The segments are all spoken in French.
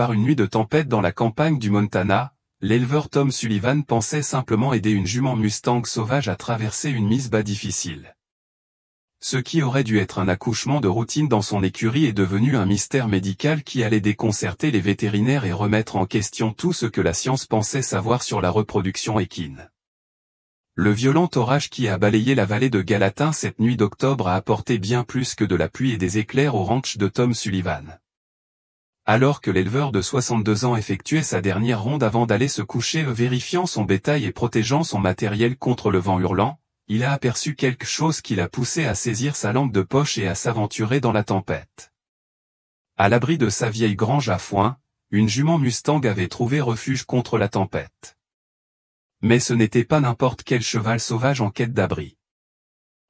Par une nuit de tempête dans la campagne du Montana, l'éleveur Tom Sullivan pensait simplement aider une jument Mustang sauvage à traverser une mise-bas difficile. Ce qui aurait dû être un accouchement de routine dans son écurie est devenu un mystère médical qui allait déconcerter les vétérinaires et remettre en question tout ce que la science pensait savoir sur la reproduction équine. Le violent orage qui a balayé la vallée de Gallatin cette nuit d'octobre a apporté bien plus que de la pluie et des éclairs au ranch de Tom Sullivan. Alors que l'éleveur de 62 ans effectuait sa dernière ronde avant d'aller se coucher, vérifiant son bétail et protégeant son matériel contre le vent hurlant, il a aperçu quelque chose qui l'a poussé à saisir sa lampe de poche et à s'aventurer dans la tempête. À l'abri de sa vieille grange à foin, une jument Mustang avait trouvé refuge contre la tempête. Mais ce n'était pas n'importe quel cheval sauvage en quête d'abri.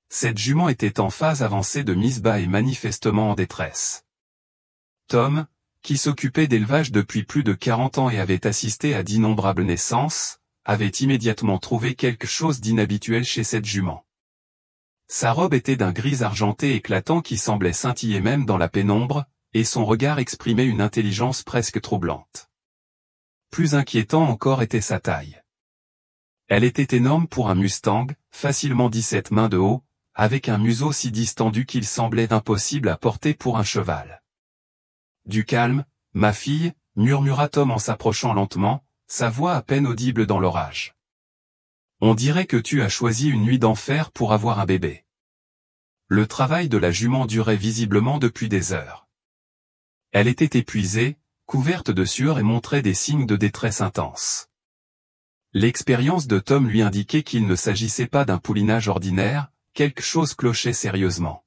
Cette jument était en phase avancée de mise-bas et manifestement en détresse. Tom, qui s'occupait d'élevage depuis plus de 40 ans et avait assisté à d'innombrables naissances, avait immédiatement trouvé quelque chose d'inhabituel chez cette jument. Sa robe était d'un gris argenté éclatant qui semblait scintiller même dans la pénombre, et son regard exprimait une intelligence presque troublante. Plus inquiétant encore était sa taille. Elle était énorme pour un Mustang, facilement 17 mains de haut, avec un museau si distendu qu'il semblait impossible à porter pour un cheval. Du calme, ma fille, murmura Tom en s'approchant lentement, sa voix à peine audible dans l'orage. On dirait que tu as choisi une nuit d'enfer pour avoir un bébé. Le travail de la jument durait visiblement depuis des heures. Elle était épuisée, couverte de sueur et montrait des signes de détresse intense. L'expérience de Tom lui indiquait qu'il ne s'agissait pas d'un poulinage ordinaire, quelque chose clochait sérieusement.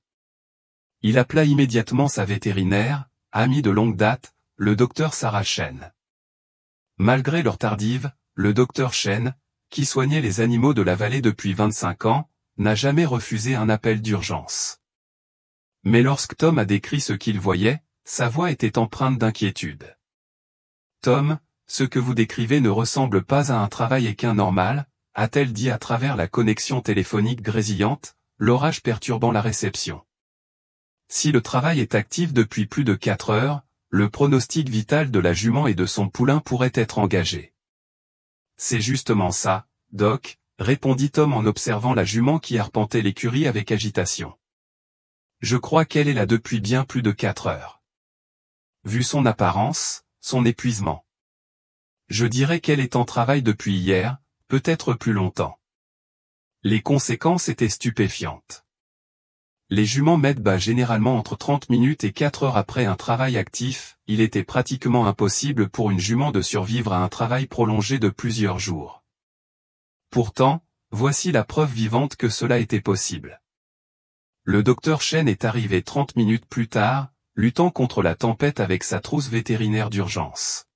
Il appela immédiatement sa vétérinaire, amie de longue date, le docteur Sarah Chen. Malgré leur tardive, le docteur Chen, qui soignait les animaux de la vallée depuis 25 ans, n'a jamais refusé un appel d'urgence. Mais lorsque Tom a décrit ce qu'il voyait, sa voix était empreinte d'inquiétude. Tom, ce que vous décrivez ne ressemble pas à un travail équin normal, a-t-elle dit à travers la connexion téléphonique grésillante, l'orage perturbant la réception. Si le travail est actif depuis plus de 4 heures, le pronostic vital de la jument et de son poulain pourrait être engagé. C'est justement ça, Doc, répondit Tom en observant la jument qui arpentait l'écurie avec agitation. Je crois qu'elle est là depuis bien plus de 4 heures. Vu son apparence, son épuisement. Je dirais qu'elle est en travail depuis hier, peut-être plus longtemps. Les conséquences étaient stupéfiantes. Les juments mettent bas généralement entre 30 minutes et 4 heures après un travail actif, il était pratiquement impossible pour une jument de survivre à un travail prolongé de plusieurs jours. Pourtant, voici la preuve vivante que cela était possible. Le docteur Chen est arrivé 30 minutes plus tard, luttant contre la tempête avec sa trousse vétérinaire d'urgence.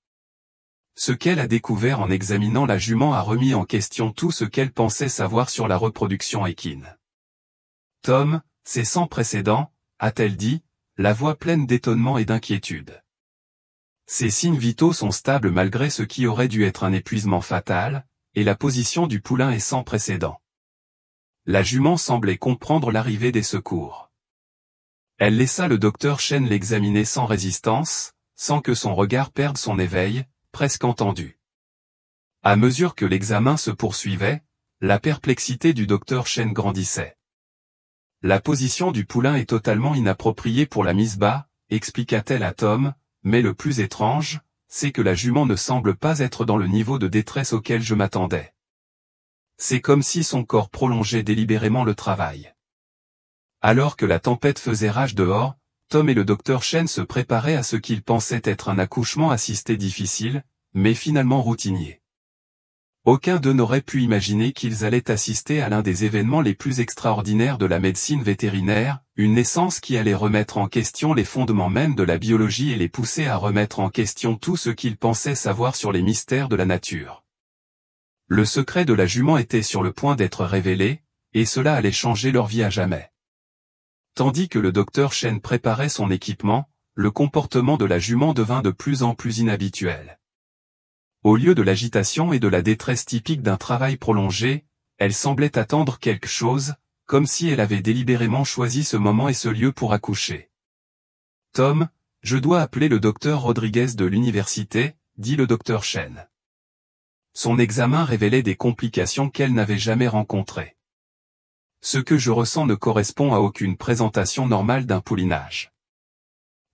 Ce qu'elle a découvert en examinant la jument a remis en question tout ce qu'elle pensait savoir sur la reproduction équine. Tom, c'est sans précédent, a-t-elle dit, la voix pleine d'étonnement et d'inquiétude. Ses signes vitaux sont stables malgré ce qui aurait dû être un épuisement fatal, et la position du poulain est sans précédent. La jument semblait comprendre l'arrivée des secours. Elle laissa le docteur Chen l'examiner sans résistance, sans que son regard perde son éveil, presque entendu. À mesure que l'examen se poursuivait, la perplexité du docteur Chen grandissait. La position du poulain est totalement inappropriée pour la mise bas, expliqua-t-elle à Tom, mais le plus étrange, c'est que la jument ne semble pas être dans le niveau de détresse auquel je m'attendais. C'est comme si son corps prolongeait délibérément le travail. Alors que la tempête faisait rage dehors, Tom et le docteur Chen se préparaient à ce qu'ils pensaient être un accouchement assisté difficile, mais finalement routinier. Aucun d'eux n'aurait pu imaginer qu'ils allaient assister à l'un des événements les plus extraordinaires de la médecine vétérinaire, une naissance qui allait remettre en question les fondements même de la biologie et les pousser à remettre en question tout ce qu'ils pensaient savoir sur les mystères de la nature. Le secret de la jument était sur le point d'être révélé, et cela allait changer leur vie à jamais. Tandis que le docteur Chen préparait son équipement, le comportement de la jument devint de plus en plus inhabituel. Au lieu de l'agitation et de la détresse typique d'un travail prolongé, elle semblait attendre quelque chose, comme si elle avait délibérément choisi ce moment et ce lieu pour accoucher. « Tom, Je dois appeler le docteur Rodriguez de l'université, dit le docteur Chen. Son examen révélait des complications qu'elle n'avait jamais rencontrées. Ce que je ressens ne correspond à aucune présentation normale d'un poulinage.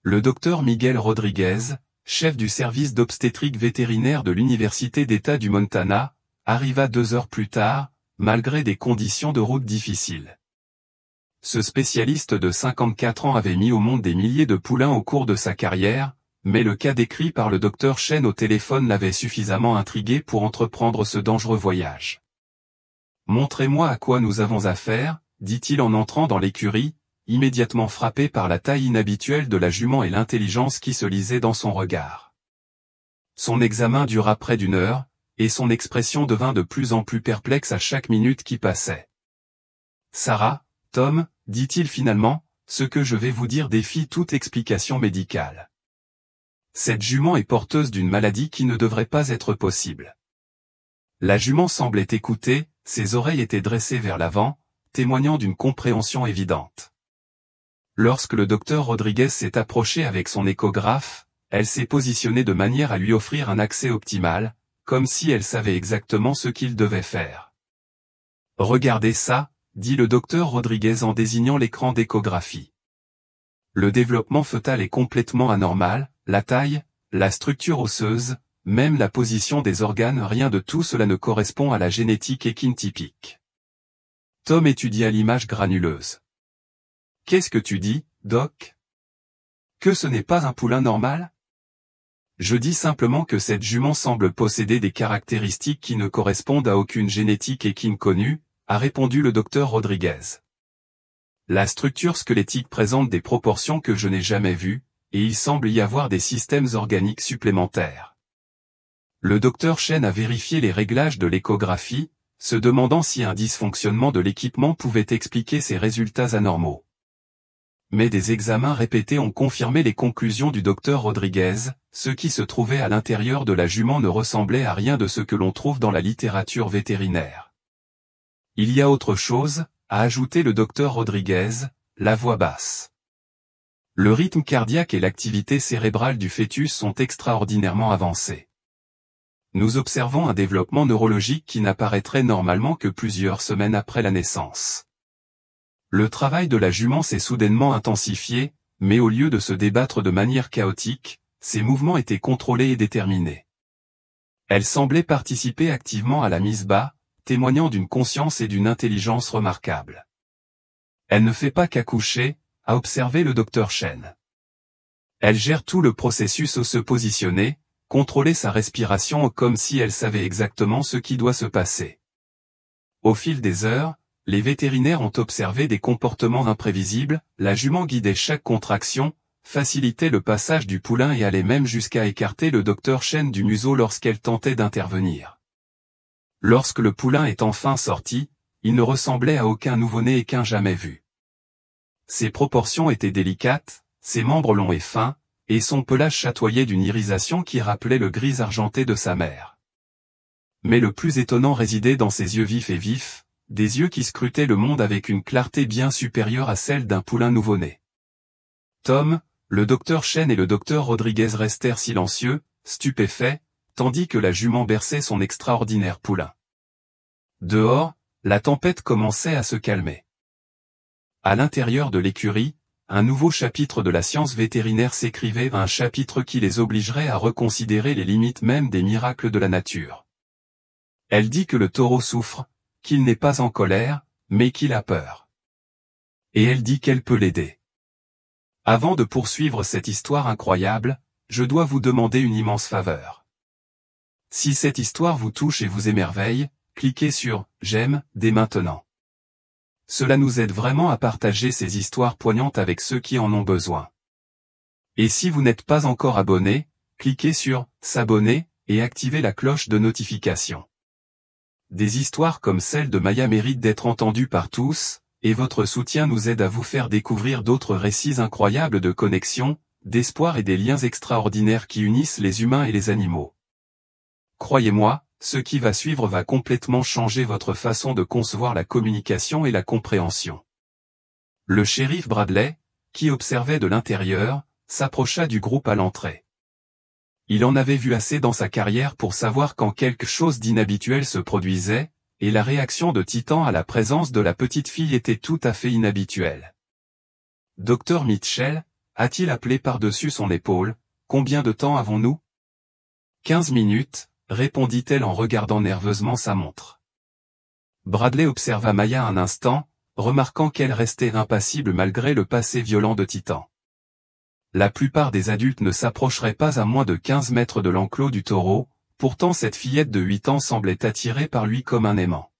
Le docteur Miguel Rodriguez, chef du service d'obstétrique vétérinaire de l'université d'État du Montana, arriva 2 heures plus tard, malgré des conditions de route difficiles. Ce spécialiste de 54 ans avait mis au monde des milliers de poulains au cours de sa carrière, mais le cas décrit par le docteur Chen au téléphone l'avait suffisamment intrigué pour entreprendre ce dangereux voyage. « Montrez-moi à quoi nous avons affaire, » dit-il en entrant dans l'écurie, immédiatement frappé par la taille inhabituelle de la jument et l'intelligence qui se lisait dans son regard. Son examen dura près d'1 heure, et son expression devint de plus en plus perplexe à chaque minute qui passait. « Sarah, Tom, dit-il finalement, ce que je vais vous dire défie toute explication médicale. Cette jument est porteuse d'une maladie qui ne devrait pas être possible. » La jument semblait écouter, ses oreilles étaient dressées vers l'avant, témoignant d'une compréhension évidente. Lorsque le docteur Rodriguez s'est approché avec son échographe, elle s'est positionnée de manière à lui offrir un accès optimal, comme si elle savait exactement ce qu'il devait faire. « Regardez ça », dit le docteur Rodriguez en désignant l'écran d'échographie. Le développement fœtal est complètement anormal, la taille, la structure osseuse, même la position des organes, rien de tout cela ne correspond à la génétique équine typique. Tom étudia l'image granuleuse. « Qu'est-ce que tu dis, Doc? Que ce n'est pas un poulain normal? » « Je dis simplement que cette jument semble posséder des caractéristiques qui ne correspondent à aucune génétique équine connue, » a répondu le docteur Rodriguez. La structure squelettique présente des proportions que je n'ai jamais vues, et il semble y avoir des systèmes organiques supplémentaires. Le docteur Chen a vérifié les réglages de l'échographie, se demandant si un dysfonctionnement de l'équipement pouvait expliquer ces résultats anormaux. Mais des examens répétés ont confirmé les conclusions du docteur Rodriguez, ce qui se trouvait à l'intérieur de la jument ne ressemblait à rien de ce que l'on trouve dans la littérature vétérinaire. Il y a autre chose, a ajouté le docteur Rodriguez, la voix basse. Le rythme cardiaque et l'activité cérébrale du fœtus sont extraordinairement avancés. Nous observons un développement neurologique qui n'apparaîtrait normalement que plusieurs semaines après la naissance. Le travail de la jument s'est soudainement intensifié, mais au lieu de se débattre de manière chaotique, ses mouvements étaient contrôlés et déterminés. Elle semblait participer activement à la mise bas, témoignant d'une conscience et d'une intelligence remarquables. Elle ne fait pas qu'accoucher, a observé le docteur Chen. Elle gère tout le processus au se positionner, contrôler sa respiration comme si elle savait exactement ce qui doit se passer. Au fil des heures, les vétérinaires ont observé des comportements imprévisibles, la jument guidait chaque contraction, facilitait le passage du poulain et allait même jusqu'à écarter le docteur Chen du museau lorsqu'elle tentait d'intervenir. Lorsque le poulain est enfin sorti, il ne ressemblait à aucun nouveau-né équin jamais vu. Ses proportions étaient délicates, ses membres longs et fins, et son pelage chatoyait d'une irisation qui rappelait le gris argenté de sa mère. Mais le plus étonnant résidait dans ses yeux vifs, des yeux qui scrutaient le monde avec une clarté bien supérieure à celle d'un poulain nouveau-né. Tom, le docteur Chen et le docteur Rodriguez restèrent silencieux, stupéfaits, tandis que la jument berçait son extraordinaire poulain. Dehors, la tempête commençait à se calmer. À l'intérieur de l'écurie, un nouveau chapitre de la science vétérinaire s'écrivait, un chapitre qui les obligerait à reconsidérer les limites même des miracles de la nature. Elle dit que le taureau souffre, qu'il n'est pas en colère, mais qu'il a peur. Et elle dit qu'elle peut l'aider. Avant de poursuivre cette histoire incroyable, je dois vous demander une immense faveur. Si cette histoire vous touche et vous émerveille, cliquez sur « J'aime » dès maintenant. Cela nous aide vraiment à partager ces histoires poignantes avec ceux qui en ont besoin. Et si vous n'êtes pas encore abonné, cliquez sur « S'abonner » et activez la cloche de notification. Des histoires comme celle de Maya méritent d'être entendues par tous, et votre soutien nous aide à vous faire découvrir d'autres récits incroyables de connexion, d'espoir et des liens extraordinaires qui unissent les humains et les animaux. Croyez-moi, ce qui va suivre va complètement changer votre façon de concevoir la communication et la compréhension. Le shérif Bradley, qui observait de l'intérieur, s'approcha du groupe à l'entrée. Il en avait vu assez dans sa carrière pour savoir quand quelque chose d'inhabituel se produisait, et la réaction de Titan à la présence de la petite fille était tout à fait inhabituelle. « Docteur Mitchell » a-t-il appelé par-dessus son épaule, « combien de temps avons-nous » ? 15 minutes, répondit-elle en regardant nerveusement sa montre. Bradley observa Maya un instant, remarquant qu'elle restait impassible malgré le passé violent de Titan. La plupart des adultes ne s'approcheraient pas à moins de 15 mètres de l'enclos du taureau, pourtant cette fillette de 8 ans semblait attirée par lui comme un aimant.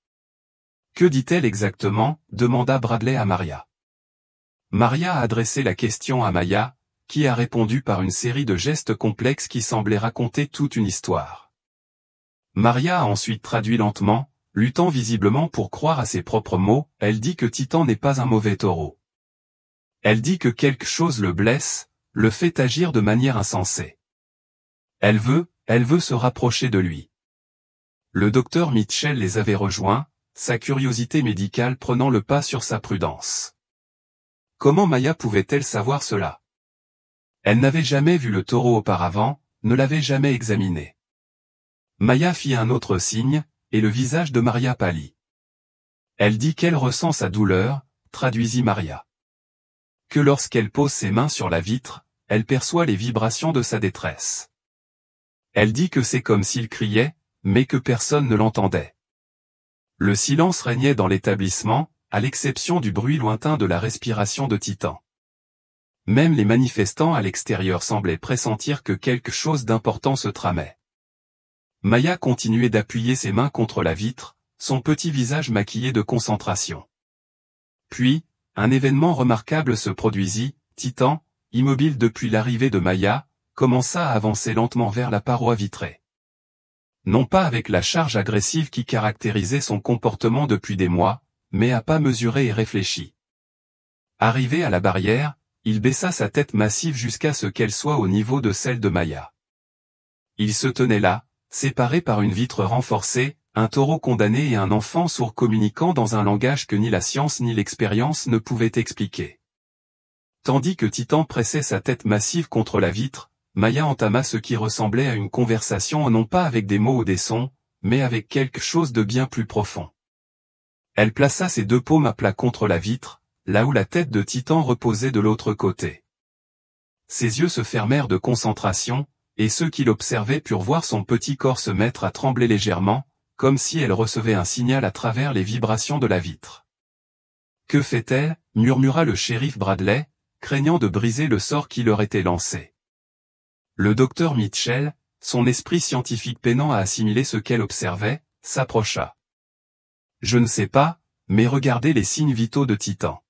« Que dit-elle exactement » demanda Bradley à Maria. Maria a adressé la question à Maya, qui a répondu par une série de gestes complexes qui semblaient raconter toute une histoire. Maria a ensuite traduit lentement, luttant visiblement pour croire à ses propres mots, elle dit que Titan n'est pas un mauvais taureau. Elle dit que quelque chose le blesse, le fait agir de manière insensée. Elle veut se rapprocher de lui. Le docteur Mitchell les avait rejoints, sa curiosité médicale prenant le pas sur sa prudence. Comment Maya pouvait-elle savoir cela? Elle n'avait jamais vu le taureau auparavant, ne l'avait jamais examiné. Maya fit un autre signe, et le visage de Maria pâlit. Elle dit qu'elle ressent sa douleur, traduisit Maria. Que lorsqu'elle pose ses mains sur la vitre, elle perçoit les vibrations de sa détresse. Elle dit que c'est comme s'il criait, mais que personne ne l'entendait. Le silence régnait dans l'établissement, à l'exception du bruit lointain de la respiration de Titan. Même les manifestants à l'extérieur semblaient pressentir que quelque chose d'important se tramait. Maya continuait d'appuyer ses mains contre la vitre, son petit visage maquillé de concentration. Puis, un événement remarquable se produisit, Titan, immobile depuis l'arrivée de Maya, commença à avancer lentement vers la paroi vitrée. Non pas avec la charge agressive qui caractérisait son comportement depuis des mois, mais à pas mesurés et réfléchis. Arrivé à la barrière, il baissa sa tête massive jusqu'à ce qu'elle soit au niveau de celle de Maya. Il se tenait là, séparé par une vitre renforcée, un taureau condamné et un enfant sourd communiquant dans un langage que ni la science ni l'expérience ne pouvaient expliquer. Tandis que Titan pressait sa tête massive contre la vitre, Maya entama ce qui ressemblait à une conversation non pas avec des mots ou des sons, mais avec quelque chose de bien plus profond. Elle plaça ses deux paumes à plat contre la vitre, là où la tête de Titan reposait de l'autre côté. Ses yeux se fermèrent de concentration, et ceux qui l'observaient purent voir son petit corps se mettre à trembler légèrement, comme si elle recevait un signal à travers les vibrations de la vitre. « Que fait-elle » murmura le shérif Bradley, craignant de briser le sort qui leur était lancé. Le docteur Mitchell, son esprit scientifique peinant à assimiler ce qu'elle observait, s'approcha. « Je ne sais pas, mais regardez les signes vitaux de Titan. »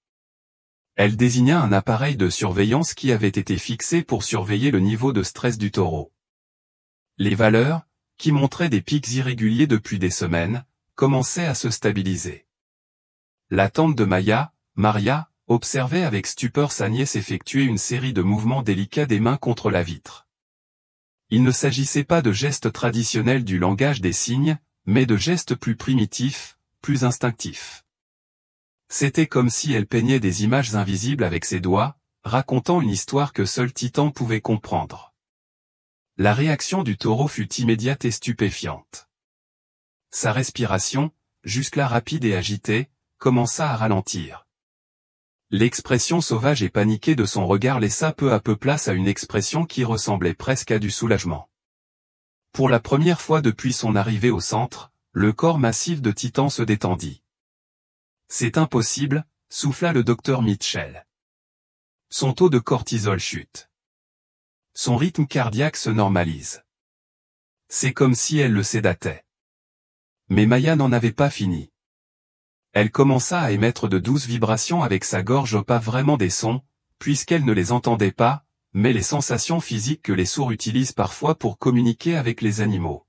Elle désigna un appareil de surveillance qui avait été fixé pour surveiller le niveau de stress du taureau. Les valeurs, qui montraient des pics irréguliers depuis des semaines, commençaient à se stabiliser. La tante de Maya, Maria, observait avec stupeur sa nièce effectuer une série de mouvements délicats des mains contre la vitre. Il ne s'agissait pas de gestes traditionnels du langage des signes, mais de gestes plus primitifs, plus instinctifs. C'était comme si elle peignait des images invisibles avec ses doigts, racontant une histoire que seul Titan pouvait comprendre. La réaction du taureau fut immédiate et stupéfiante. Sa respiration, jusque-là rapide et agitée, commença à ralentir. L'expression sauvage et paniquée de son regard laissa peu à peu place à une expression qui ressemblait presque à du soulagement. Pour la première fois depuis son arrivée au centre, le corps massif de Titan se détendit. « C'est impossible », souffla le docteur Mitchell. Son taux de cortisol chute. Son rythme cardiaque se normalise. C'est comme si elle le sédatait. Mais Maya n'en avait pas fini. Elle commença à émettre de douces vibrations avec sa gorge pas vraiment des sons, puisqu'elle ne les entendait pas, mais les sensations physiques que les sourds utilisent parfois pour communiquer avec les animaux.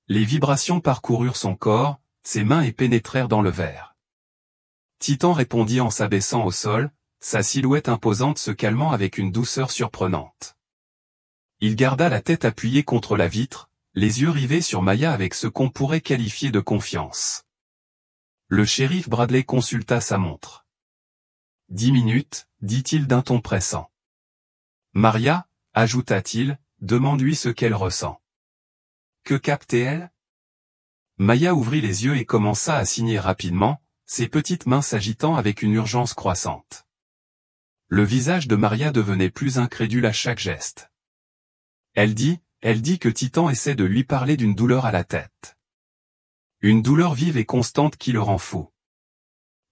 Les vibrations parcoururent son corps, ses mains et pénétrèrent dans le verre. Titan répondit en s'abaissant au sol, sa silhouette imposante se calmant avec une douceur surprenante. Il garda la tête appuyée contre la vitre, les yeux rivés sur Maya avec ce qu'on pourrait qualifier de confiance. Le shérif Bradley consulta sa montre. « 10 minutes, dit-il d'un ton pressant. Maria, ajouta-t-il, demande-lui ce qu'elle ressent. Que captait-elle? Maya ouvrit les yeux et commença à signer rapidement, ses petites mains s'agitant avec une urgence croissante. Le visage de Maria devenait plus incrédule à chaque geste. Elle dit que Titan essaie de lui parler d'une douleur à la tête. Une douleur vive et constante qui le rend fou.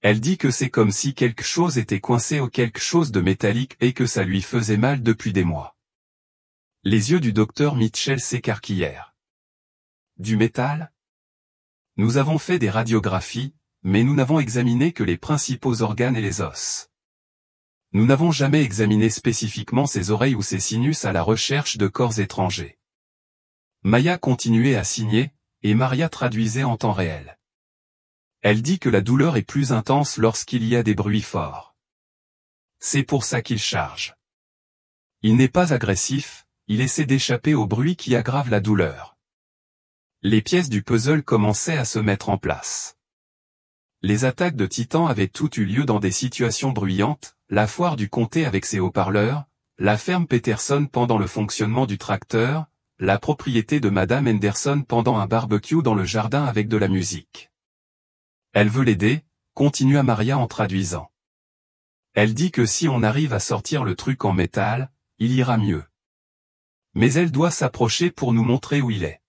Elle dit que c'est comme si quelque chose était coincé ou quelque chose de métallique et que ça lui faisait mal depuis des mois. Les yeux du docteur Mitchell s'écarquillèrent. Du métal? Nous avons fait des radiographies, mais nous n'avons examiné que les principaux organes et les os. Nous n'avons jamais examiné spécifiquement ses oreilles ou ses sinus à la recherche de corps étrangers. Maya continuait à signer, et Maria traduisait en temps réel. Elle dit que la douleur est plus intense lorsqu'il y a des bruits forts. C'est pour ça qu'il charge. Il n'est pas agressif, il essaie d'échapper au bruit qui aggrave la douleur. Les pièces du puzzle commençaient à se mettre en place. Les attaques de Titan avaient toutes eu lieu dans des situations bruyantes, la foire du comté avec ses haut-parleurs, la ferme Peterson pendant le fonctionnement du tracteur, la propriété de Madame Henderson pendant un barbecue dans le jardin avec de la musique. Elle veut l'aider, continua Maria en traduisant. Elle dit que si on arrive à sortir le truc en métal, il ira mieux. Mais elle doit s'approcher pour nous montrer où il est.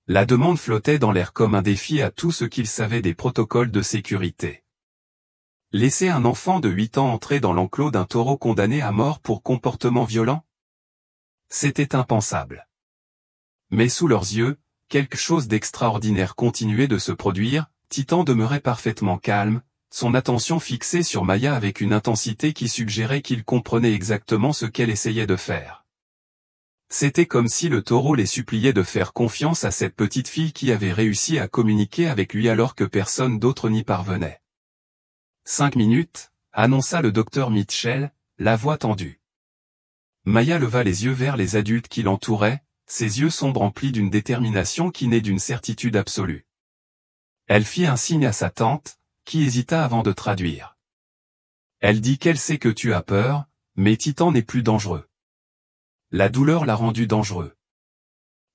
La demande flottait dans l'air comme un défi à tout ce qu'il savait des protocoles de sécurité. Laisser un enfant de 8 ans entrer dans l'enclos d'un taureau condamné à mort pour comportement violent? C'était impensable. Mais sous leurs yeux, quelque chose d'extraordinaire continuait de se produire. Titan demeurait parfaitement calme, son attention fixée sur Maya avec une intensité qui suggérait qu'il comprenait exactement ce qu'elle essayait de faire. C'était comme si le taureau les suppliait de faire confiance à cette petite fille qui avait réussi à communiquer avec lui alors que personne d'autre n'y parvenait. 5 minutes, annonça le docteur Mitchell, la voix tendue. Maya leva les yeux vers les adultes qui l'entouraient, ses yeux sombres emplis d'une détermination qui naît d'une certitude absolue. Elle fit un signe à sa tante, qui hésita avant de traduire. Elle dit qu'elle sait que tu as peur, mais Titan n'est plus dangereux. La douleur l'a rendu dangereux.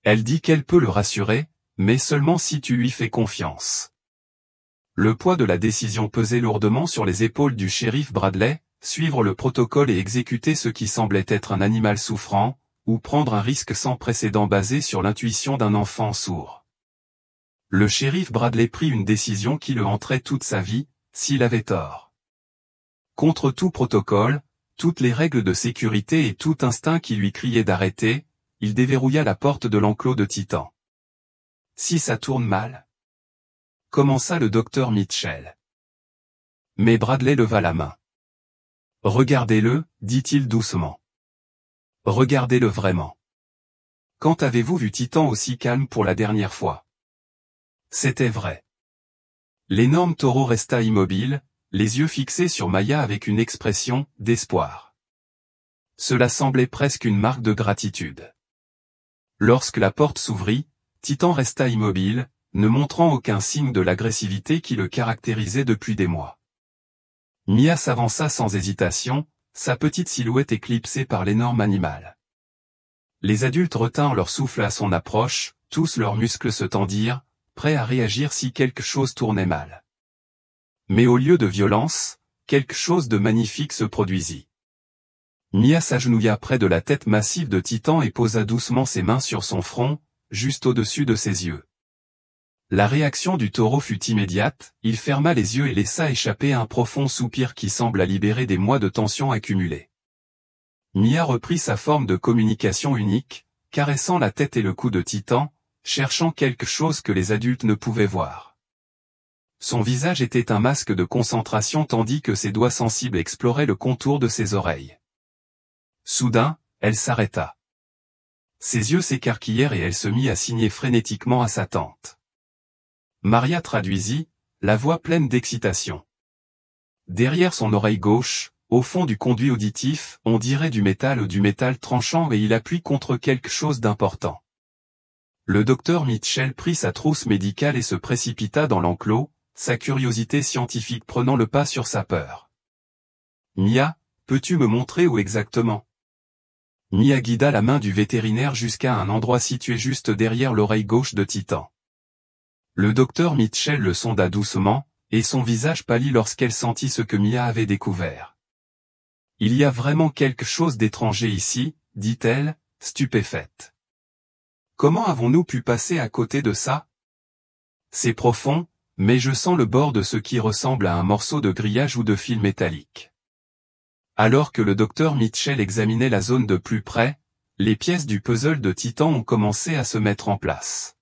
Elle dit qu'elle peut le rassurer, mais seulement si tu lui fais confiance. Le poids de la décision pesait lourdement sur les épaules du shérif Bradley, suivre le protocole et exécuter ce qui semblait être un animal souffrant, ou prendre un risque sans précédent basé sur l'intuition d'un enfant sourd. Le shérif Bradley prit une décision qui le hanterait toute sa vie, s'il avait tort. Contre tout protocole, toutes les règles de sécurité et tout instinct qui lui criait d'arrêter, il déverrouilla la porte de l'enclos de Titan. Si ça tourne mal? Commença le docteur Mitchell. Mais Bradley leva la main. Regardez-le, dit-il doucement. Regardez-le vraiment. Quand avez-vous vu Titan aussi calme pour la dernière fois? C'était vrai. L'énorme taureau resta immobile, les yeux fixés sur Maya avec une expression d'espoir. Cela semblait presque une marque de gratitude. Lorsque la porte s'ouvrit, Titan resta immobile, ne montrant aucun signe de l'agressivité qui le caractérisait depuis des mois. Mia s'avança sans hésitation, sa petite silhouette éclipsée par l'énorme animal. Les adultes retinrent leur souffle à son approche, tous leurs muscles se tendirent, prêts à réagir si quelque chose tournait mal. Mais au lieu de violence, quelque chose de magnifique se produisit. Mia s'agenouilla près de la tête massive de Titan et posa doucement ses mains sur son front, juste au-dessus de ses yeux. La réaction du taureau fut immédiate, il ferma les yeux et laissa échapper un profond soupir qui sembla libérer des mois de tension accumulée. Mia reprit sa forme de communication unique, caressant la tête et le cou de Titan, cherchant quelque chose que les adultes ne pouvaient voir. Son visage était un masque de concentration tandis que ses doigts sensibles exploraient le contour de ses oreilles. Soudain, elle s'arrêta. Ses yeux s'écarquillèrent et elle se mit à signer frénétiquement à sa tante. Maria traduisit, la voix pleine d'excitation. Derrière son oreille gauche, au fond du conduit auditif, on dirait du métal tranchant et il appuie contre quelque chose d'important. Le docteur Mitchell prit sa trousse médicale et se précipita dans l'enclos, sa curiosité scientifique prenant le pas sur sa peur. Mia, peux-tu me montrer où exactement? Mia guida la main du vétérinaire jusqu'à un endroit situé juste derrière l'oreille gauche de Titan. Le docteur Mitchell le sonda doucement, et son visage pâlit lorsqu'elle sentit ce que Mia avait découvert. « Il y a vraiment quelque chose d'étranger ici, » dit-elle, stupéfaite. « Comment avons-nous pu passer à côté de ça? C'est profond, mais je sens le bord de ce qui ressemble à un morceau de grillage ou de fil métallique. » Alors que le docteur Mitchell examinait la zone de plus près, les pièces du puzzle de Titan ont commencé à se mettre en place.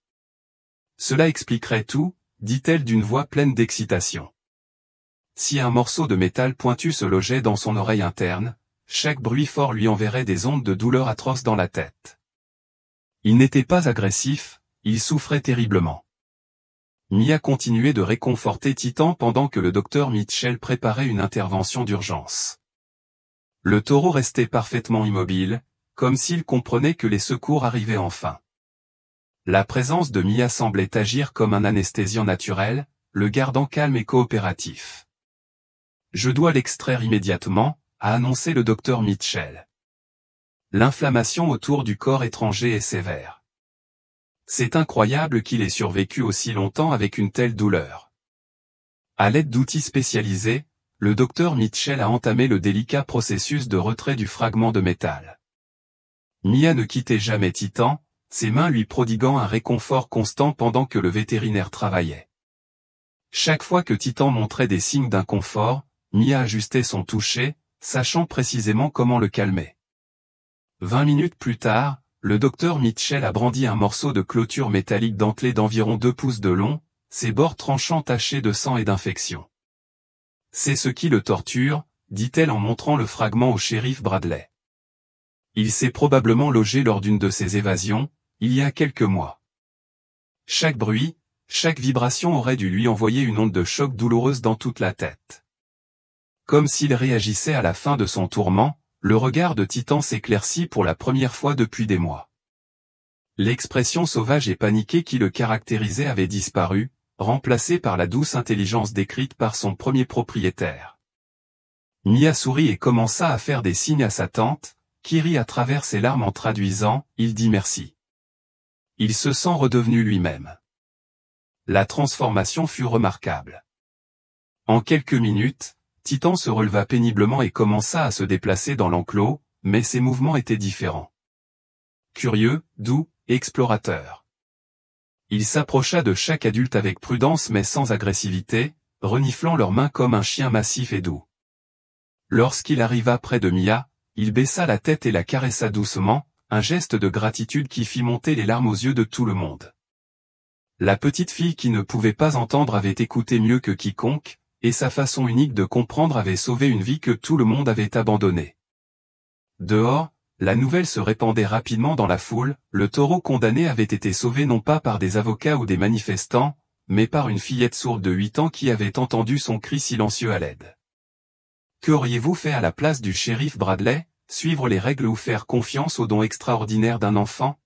« Cela expliquerait tout, » dit-elle d'une voix pleine d'excitation. Si un morceau de métal pointu se logeait dans son oreille interne, chaque bruit fort lui enverrait des ondes de douleur atroces dans la tête. Il n'était pas agressif, il souffrait terriblement. Mia continuait de réconforter Titan pendant que le docteur Mitchell préparait une intervention d'urgence. Le taureau restait parfaitement immobile, comme s'il comprenait que les secours arrivaient enfin. La présence de Mia semblait agir comme un anesthésiant naturel, le gardant calme et coopératif. « Je dois l'extraire immédiatement », a annoncé le docteur Mitchell. L'inflammation autour du corps étranger est sévère. C'est incroyable qu'il ait survécu aussi longtemps avec une telle douleur. À l'aide d'outils spécialisés, le docteur Mitchell a entamé le délicat processus de retrait du fragment de métal. Mia ne quittait jamais Titan, ses mains lui prodiguant un réconfort constant pendant que le vétérinaire travaillait. Chaque fois que Titan montrait des signes d'inconfort, Mia ajustait son toucher, sachant précisément comment le calmer. 20 minutes plus tard, le docteur Mitchell a brandi un morceau de clôture métallique dentelé d'environ 2 pouces de long, ses bords tranchants tachés de sang et d'infection. « C'est ce qui le torture, » dit-elle en montrant le fragment au shérif Bradley. « Il s'est probablement logé lors d'une de ses évasions, il y a quelques mois. Chaque bruit, chaque vibration aurait dû lui envoyer une onde de choc douloureuse dans toute la tête. » Comme s'il réagissait à la fin de son tourment, le regard de Titan s'éclaircit pour la première fois depuis des mois. L'expression sauvage et paniquée qui le caractérisait avait disparu, remplacée par la douce intelligence décrite par son premier propriétaire. Mia sourit et commença à faire des signes à sa tante, qui rit à travers ses larmes en traduisant « Il dit merci ». Il se sent redevenu lui-même. La transformation fut remarquable. En quelques minutes, Titan se releva péniblement et commença à se déplacer dans l'enclos, mais ses mouvements étaient différents. Curieux, doux, explorateur. Il s'approcha de chaque adulte avec prudence mais sans agressivité, reniflant leurs mains comme un chien massif et doux. Lorsqu'il arriva près de Mia, il baissa la tête et la caressa doucement, un geste de gratitude qui fit monter les larmes aux yeux de tout le monde. La petite fille qui ne pouvait pas entendre avait écouté mieux que quiconque, et sa façon unique de comprendre avait sauvé une vie que tout le monde avait abandonnée. Dehors, la nouvelle se répandait rapidement dans la foule, le taureau condamné avait été sauvé non pas par des avocats ou des manifestants, mais par une fillette sourde de 8 ans qui avait entendu son cri silencieux à l'aide. Qu'auriez-vous fait à la place du shérif Bradley, suivre les règles ou faire confiance aux dons extraordinaires d'un enfant?